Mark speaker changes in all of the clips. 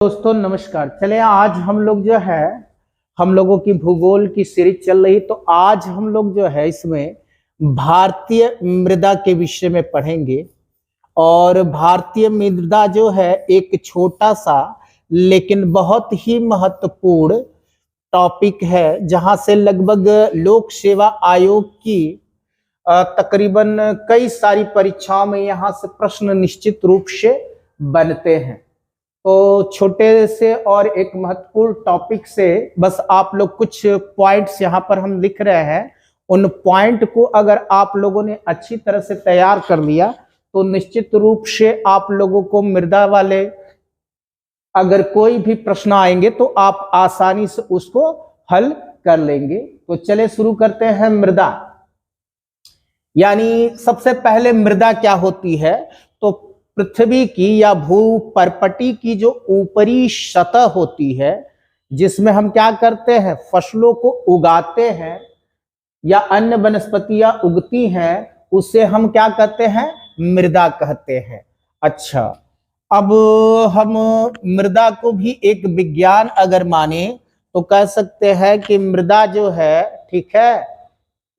Speaker 1: दोस्तों नमस्कार। चले आज हम लोग जो है हम लोगों की भूगोल की सीरीज चल रही, तो आज हम लोग जो है इसमें भारतीय मृदा के विषय में पढ़ेंगे। और भारतीय मृदा जो है एक छोटा सा लेकिन बहुत ही महत्वपूर्ण टॉपिक है, जहां से लगभग लोक सेवा आयोग की तकरीबन कई सारी परीक्षाओं में यहाँ से प्रश्न निश्चित रूप से बनते हैं। तो छोटे से और एक महत्वपूर्ण टॉपिक से बस आप लोग कुछ पॉइंट्स यहाँ पर हम लिख रहे हैं, उन पॉइंट को अगर आप लोगों ने अच्छी तरह से तैयार कर लिया तो निश्चित रूप से आप लोगों को मृदा वाले अगर कोई भी प्रश्न आएंगे तो आप आसानी से उसको हल कर लेंगे। तो चले शुरू करते हैं। मृदा यानी सबसे पहले मृदा क्या होती है? तो पृथ्वी की या भूपर्पटी की जो ऊपरी सतह होती है, जिसमें हम क्या करते हैं, फसलों को उगाते हैं या अन्य वनस्पतियां उगती हैं, उसे हम क्या कहते हैं? मृदा कहते हैं। अच्छा, अब हम मृदा को भी एक विज्ञान अगर माने तो कह सकते हैं कि मृदा जो है, ठीक है,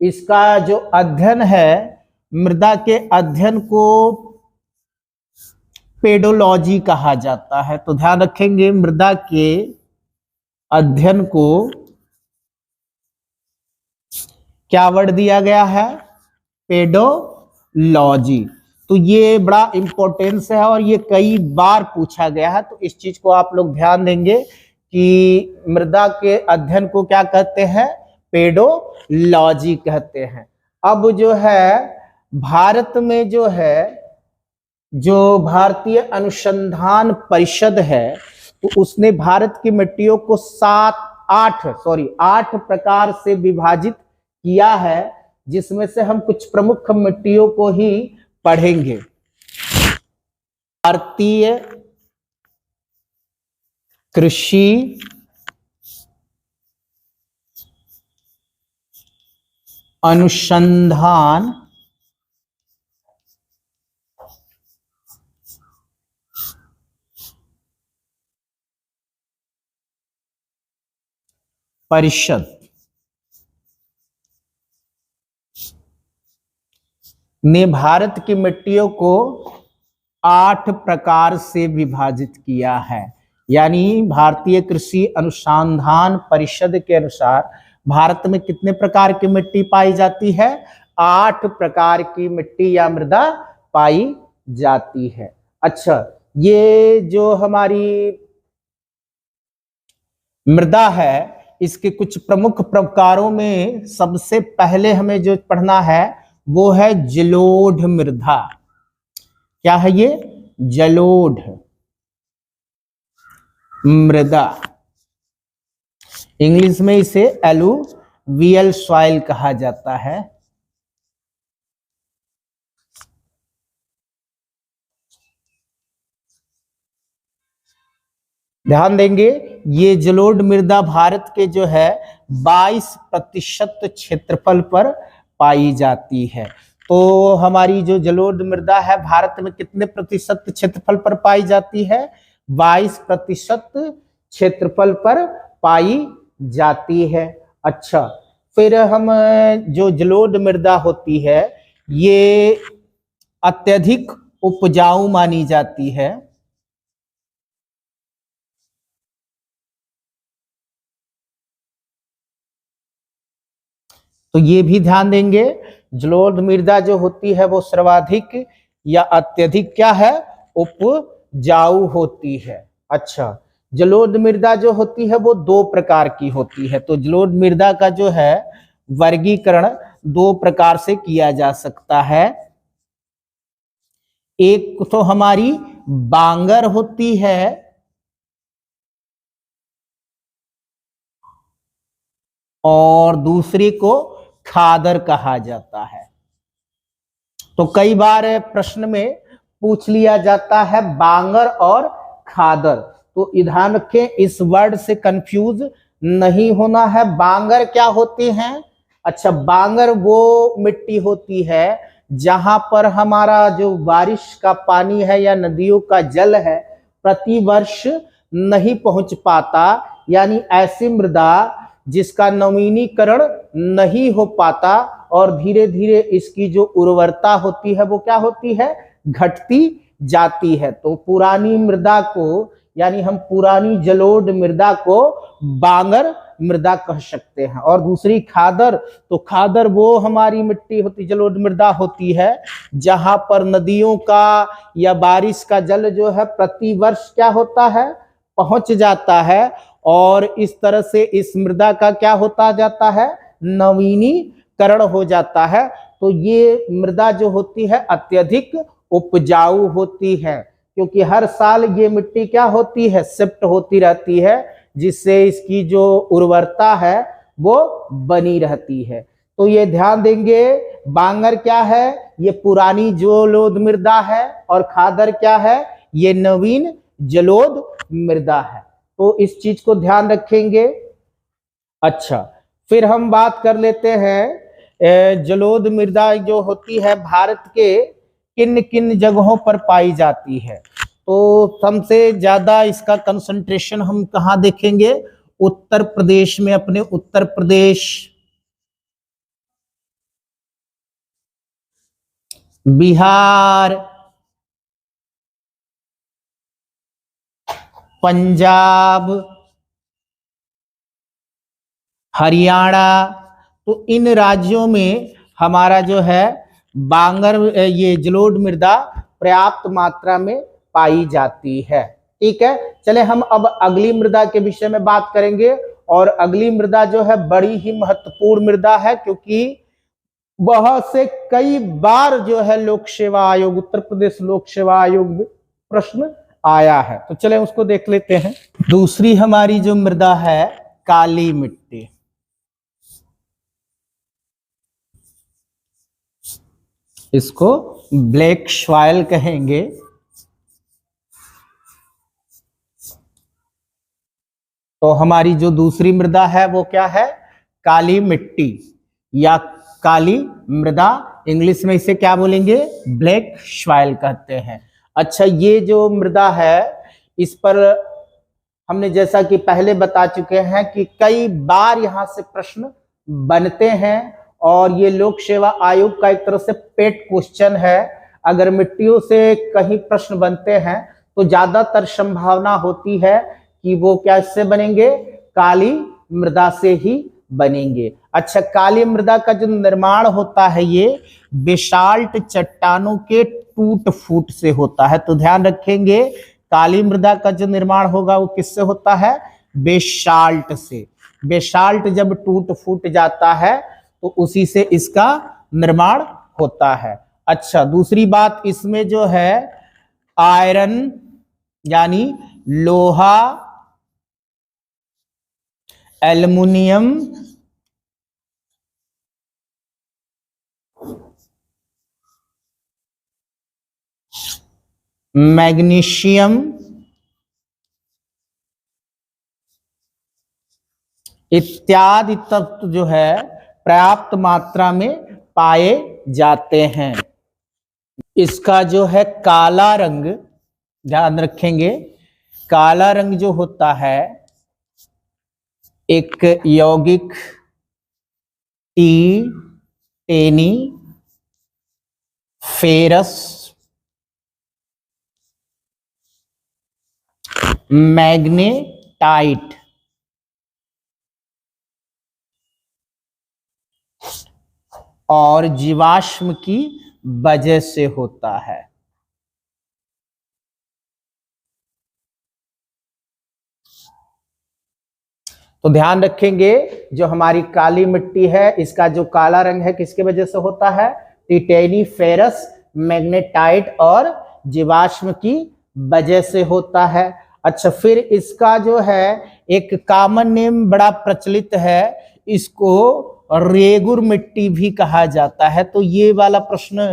Speaker 1: इसका जो अध्ययन है, मृदा के अध्ययन को पेडोलॉजी कहा जाता है। तो ध्यान रखेंगे, मृदा के अध्ययन को क्या वर्ड दिया गया है? पेडोलॉजी। तो ये बड़ा इंपॉर्टेंस है और ये कई बार पूछा गया है, तो इस चीज को आप लोग ध्यान देंगे कि मृदा के अध्ययन को क्या कहते हैं? पेडोलॉजी कहते हैं। अब जो है भारत में जो है, जो भारतीय अनुसंधान परिषद है, तो उसने भारत की मिट्टियों को आठ प्रकार से विभाजित किया है, जिसमें से हम कुछ प्रमुख मिट्टियों को ही पढ़ेंगे। भारतीय कृषि अनुसंधान परिषद ने भारत की मिट्टियों को 8 प्रकार से विभाजित किया है। यानी भारतीय कृषि अनुसंधान परिषद के अनुसार भारत में कितने प्रकार की मिट्टी पाई जाती है? 8 प्रकार की मिट्टी या मृदा पाई जाती है। अच्छा, ये जो हमारी मृदा है, इसके कुछ प्रमुख प्रकारों में सबसे पहले हमें जो पढ़ना है वो है जलोढ़ मृदा। क्या है ये? जलोढ़ मृदा। इंग्लिश में इसे एलुवियल सॉइल कहा जाता है। ध्यान देंगे, ये जलोढ़ मृदा भारत के जो है 22% क्षेत्रफल पर पाई जाती है। तो हमारी जो जलोढ़ मृदा है भारत में कितने प्रतिशत क्षेत्रफल पर पाई जाती है? 22% क्षेत्रफल पर पाई जाती है। अच्छा, फिर हम जो जलोढ़ मृदा होती है, ये अत्यधिक उपजाऊ मानी जाती है। तो ये भी ध्यान देंगे, जलोढ़ मृदा जो होती है वो सर्वाधिक या अत्यधिक क्या है? उपजाऊ होती है। अच्छा, जलोढ़ मृदा जो होती है वो 2 प्रकार की होती है। तो जलोढ़ मृदा का जो है वर्गीकरण 2 प्रकार से किया जा सकता है। एक तो हमारी बांगर होती है, और दूसरी को खादर कहा जाता है। तो कई बार प्रश्न में पूछ लिया जाता है बांगर और खादर, तो ध्यान रखें, इस वर्ड से कंफ्यूज नहीं होना है। बांगर क्या होती हैं? अच्छा, बांगर वो मिट्टी होती है जहां पर हमारा जो बारिश का पानी है या नदियों का जल है प्रतिवर्ष नहीं पहुंच पाता, यानी ऐसी मृदा जिसका नवीनीकरण नहीं हो पाता और धीरे धीरे इसकी जो उर्वरता होती है वो क्या होती है, घटती जाती है। तो पुरानी मृदा को, यानी हम पुरानी जलोढ़ मृदा को बांगर मृदा कह सकते हैं। और दूसरी खादर, तो खादर वो हमारी मिट्टी होती, जलोढ़ मृदा होती है जहां पर नदियों का या बारिश का जल जो है प्रतिवर्ष क्या होता है, पहुंच जाता है और इस तरह से इस मृदा का क्या होता जाता है, नवीनीकरण हो जाता है। तो ये मृदा जो होती है अत्यधिक उपजाऊ होती है, क्योंकि हर साल ये मिट्टी क्या होती है, शिफ्ट होती रहती है, जिससे इसकी जो उर्वरता है वो बनी रहती है। तो ये ध्यान देंगे, बांगर क्या है, ये पुरानी जलोढ़ मृदा है और खादर क्या है, ये नवीन जलोढ़ मृदा है। तो इस चीज को ध्यान रखेंगे। अच्छा, फिर हम बात कर लेते हैं जलोढ़ मृदा जो होती है भारत के किन किन जगहों पर पाई जाती है। तो सबसे ज्यादा इसका कंसंट्रेशन हम कहाँ देखेंगे, उत्तर प्रदेश में, अपने उत्तर प्रदेश, बिहार, पंजाब, हरियाणा। तो इन राज्यों में हमारा जो है बांगर, ये जलोढ़ मृदा पर्याप्त मात्रा में पाई जाती है। ठीक है, चले हम अब अगली मृदा के विषय में बात करेंगे। और अगली मृदा जो है बड़ी ही महत्वपूर्ण मृदा है, क्योंकि वह से कई बार जो है लोक सेवा आयोग, उत्तर प्रदेश लोक सेवा आयोग में प्रश्न आया है। तो चले उसको देख लेते हैं। दूसरी हमारी जो मृदा है काली मिट्टी, इसको ब्लैक सॉइल कहेंगे। तो हमारी जो दूसरी मृदा है वो क्या है, काली मिट्टी या काली मृदा, इंग्लिश में इसे क्या बोलेंगे, ब्लैक सॉइल कहते हैं। अच्छा, ये जो मृदा है इस पर हमने जैसा कि पहले बता चुके हैं कि कई बार यहाँ से प्रश्न बनते हैं और ये लोक सेवा आयोग का एक तरह से पेट क्वेश्चन है। अगर मिट्टियों से कहीं प्रश्न बनते हैं तो ज्यादातर संभावना होती है कि वो क्या से बनेंगे, काली मृदा से ही बनेंगे। अच्छा, काली मृदा का जो निर्माण होता है ये बेसाल्ट चट्टानों के टूट फूट से होता है। तो ध्यान रखेंगे, काली मृदा का जो निर्माण होगा वो किससे होता है, बेसाल्ट से। बेसाल्ट जब टूट फूट जाता है तो उसी से इसका निर्माण होता है। अच्छा, दूसरी बात इसमें जो है आयरन यानी लोहा, एल्युमिनियम, मैग्नीशियम इत्यादि तत्व जो है पर्याप्त मात्रा में पाए जाते हैं। इसका जो है काला रंग, ध्यान रखेंगे, काला रंग जो होता है एक यौगिक टी, टेनी, फेरस, मैग्नेटाइट और जीवाश्म की वजह से होता है। तो ध्यान रखेंगे, जो हमारी काली मिट्टी है इसका जो काला रंग है किसके वजह से होता है, टिटेनी, फेरस, मैग्नेटाइट और जीवाश्म की वजह से होता है। अच्छा, फिर इसका जो है एक कॉमन नेम बड़ा प्रचलित है, इसको रेगुर मिट्टी भी कहा जाता है। तो ये वाला प्रश्न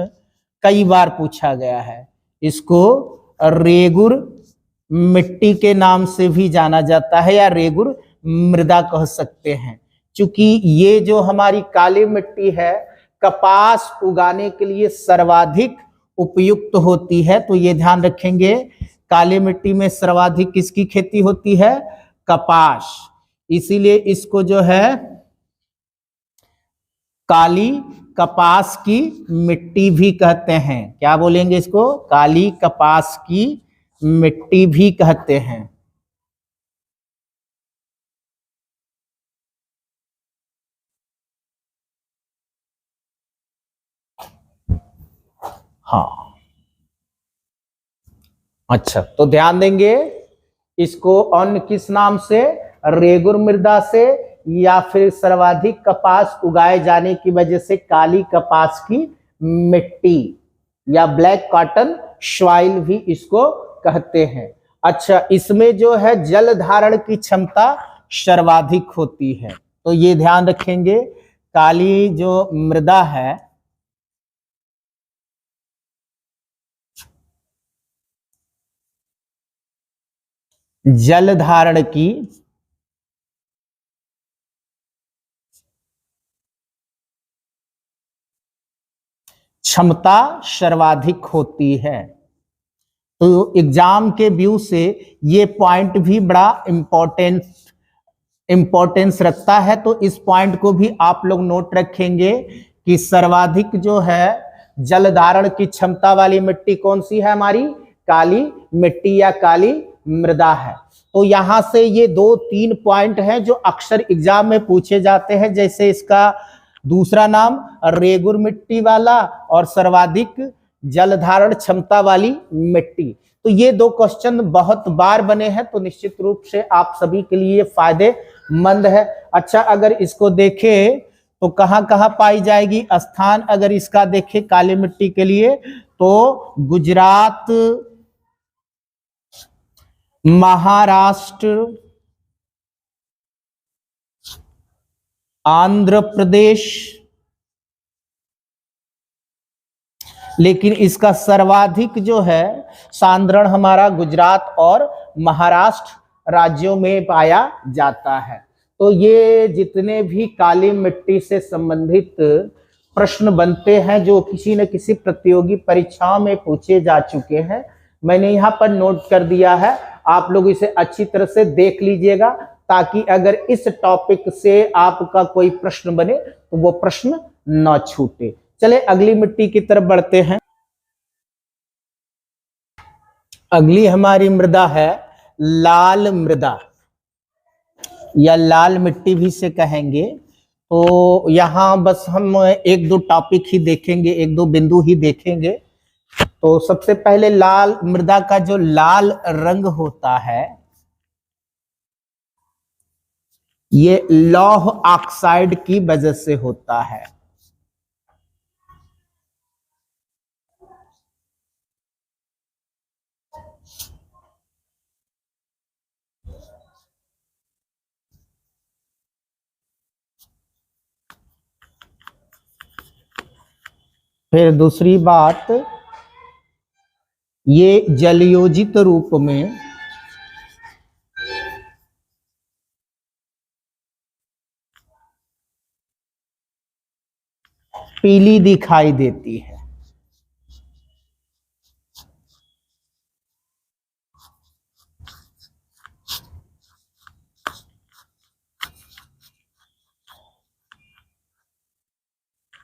Speaker 1: कई बार पूछा गया है, इसको रेगुर मिट्टी के नाम से भी जाना जाता है या रेगुर मृदा कह सकते हैं। क्योंकि ये जो हमारी काली मिट्टी है कपास उगाने के लिए सर्वाधिक उपयुक्त होती है। तो ये ध्यान रखेंगे, काली मिट्टी में सर्वाधिक किसकी खेती होती है? कपास। इसीलिए इसको जो है काली कपास की मिट्टी भी कहते हैं। क्या बोलेंगे इसको? काली कपास की मिट्टी भी कहते हैं। हाँ, अच्छा, तो ध्यान देंगे इसको अन्य किस नाम से? रेगुर मृदा से, या फिर सर्वाधिक कपास उगाए जाने की वजह से काली कपास की मिट्टी, या ब्लैक कॉटन सॉइल भी इसको कहते हैं। अच्छा, इसमें जो है जल धारण की क्षमता सर्वाधिक होती है, तो ये ध्यान रखेंगे। काली जो मृदा है जल धारण की क्षमता सर्वाधिक होती है। तो एग्जाम के व्यू से ये पॉइंट भी बड़ा इंपॉर्टेंस रखता है, तो इस पॉइंट को भी आप लोग नोट रखेंगे कि सर्वाधिक जो है जल धारण की क्षमता वाली मिट्टी कौन सी है? हमारी काली मिट्टी या काली मृदा है। तो यहां से ये 2-3 पॉइंट हैं जो अक्सर एग्जाम में पूछे जाते हैं, जैसे इसका दूसरा नाम रेगुर मिट्टी वाला और सर्वाधिक जल धारण क्षमता वाली मिट्टी। तो ये 2 क्वेश्चन बहुत बार बने हैं, तो निश्चित रूप से आप सभी के लिए फायदेमंद है। अच्छा, अगर इसको देखें तो कहां कहां पाई जाएगी? स्थान अगर इसका देखें काली मिट्टी के लिए तो गुजरात, महाराष्ट्र, आंध्र प्रदेश, लेकिन इसका सर्वाधिक जो है सांद्रण हमारा गुजरात और महाराष्ट्र राज्यों में पाया जाता है। तो ये जितने भी काली मिट्टी से संबंधित प्रश्न बनते हैं जो किसी न किसी प्रतियोगी परीक्षाओं में पूछे जा चुके हैं, मैंने यहाँ पर नोट कर दिया है। आप लोग इसे अच्छी तरह से देख लीजिएगा, ताकि अगर इस टॉपिक से आपका कोई प्रश्न बने तो वो प्रश्न न छूटे। चले अगली मिट्टी की तरफ बढ़ते हैं। अगली हमारी मृदा है लाल मृदा, या लाल मिट्टी भी से कहेंगे। तो यहाँ बस हम 1-2 टॉपिक ही देखेंगे, 1-2 बिंदु ही देखेंगे। तो सबसे पहले लाल मृदा का जो लाल रंग होता है ये लौह ऑक्साइड की वजह से होता है। फिर दूसरी बात, ये जलयोजित रूप में पीली दिखाई देती है।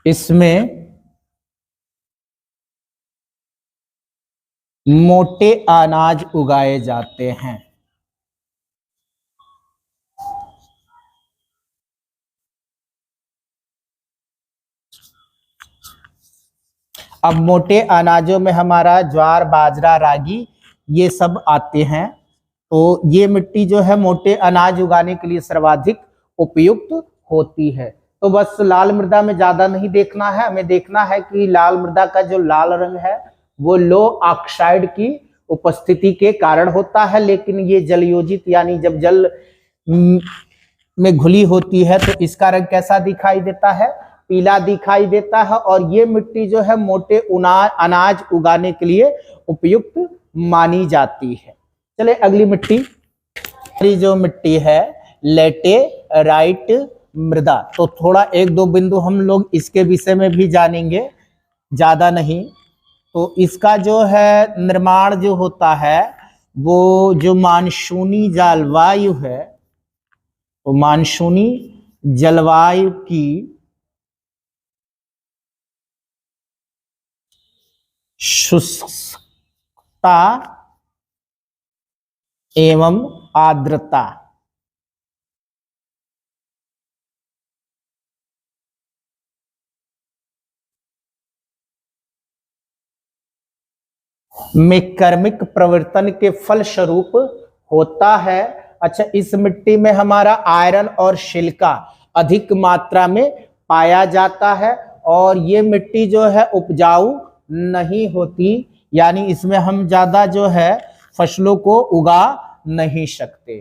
Speaker 1: इसमें मोटे अनाज उगाए जाते हैं। अब मोटे अनाजों में हमारा ज्वार, बाजरा, रागी ये सब आते हैं। तो ये मिट्टी जो है मोटे अनाज उगाने के लिए सर्वाधिक उपयुक्त होती है। तो बस लाल मृदा में ज्यादा नहीं देखना है, हमें देखना है कि लाल मृदा का जो लाल रंग है वो लो ऑक्साइड की उपस्थिति के कारण होता है, लेकिन ये जलयोजित यानी जब जल में घुली होती है तो इसका रंग कैसा दिखाई देता है? पीला दिखाई देता है। और ये मिट्टी जो है मोटे अनाज उगाने के लिए उपयुक्त मानी जाती है। चले अगली मिट्टी, जो मिट्टी है लेटेराइट मृदा। तो थोड़ा 1-2 बिंदु हम लोग इसके विषय में भी जानेंगे, ज्यादा नहीं। तो इसका जो है निर्माण जो होता है वो जो मानसूनी जलवायु है, वो मानसूनी जलवायु की शुष्कता एवं आर्द्रता में कर्मिक प्रवर्तन के फलस्वरूप होता है। अच्छा, इस मिट्टी में हमारा आयरन और सिलिका अधिक मात्रा में पाया जाता है और ये मिट्टी जो है उपजाऊ नहीं होती, यानी इसमें हम ज्यादा जो है फसलों को उगा नहीं सकते।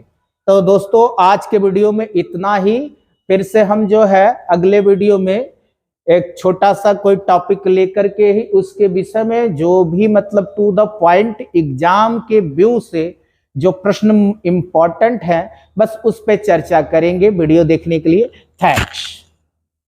Speaker 1: तो दोस्तों आज के वीडियो में इतना ही। फिर से हम जो है अगले वीडियो में एक छोटा सा कोई टॉपिक लेकर के ही उसके विषय में जो भी मतलब टू द पॉइंट एग्जाम के व्यू से जो प्रश्न इंपॉर्टेंट है बस उस पर चर्चा करेंगे। वीडियो देखने के लिए थैंक्स।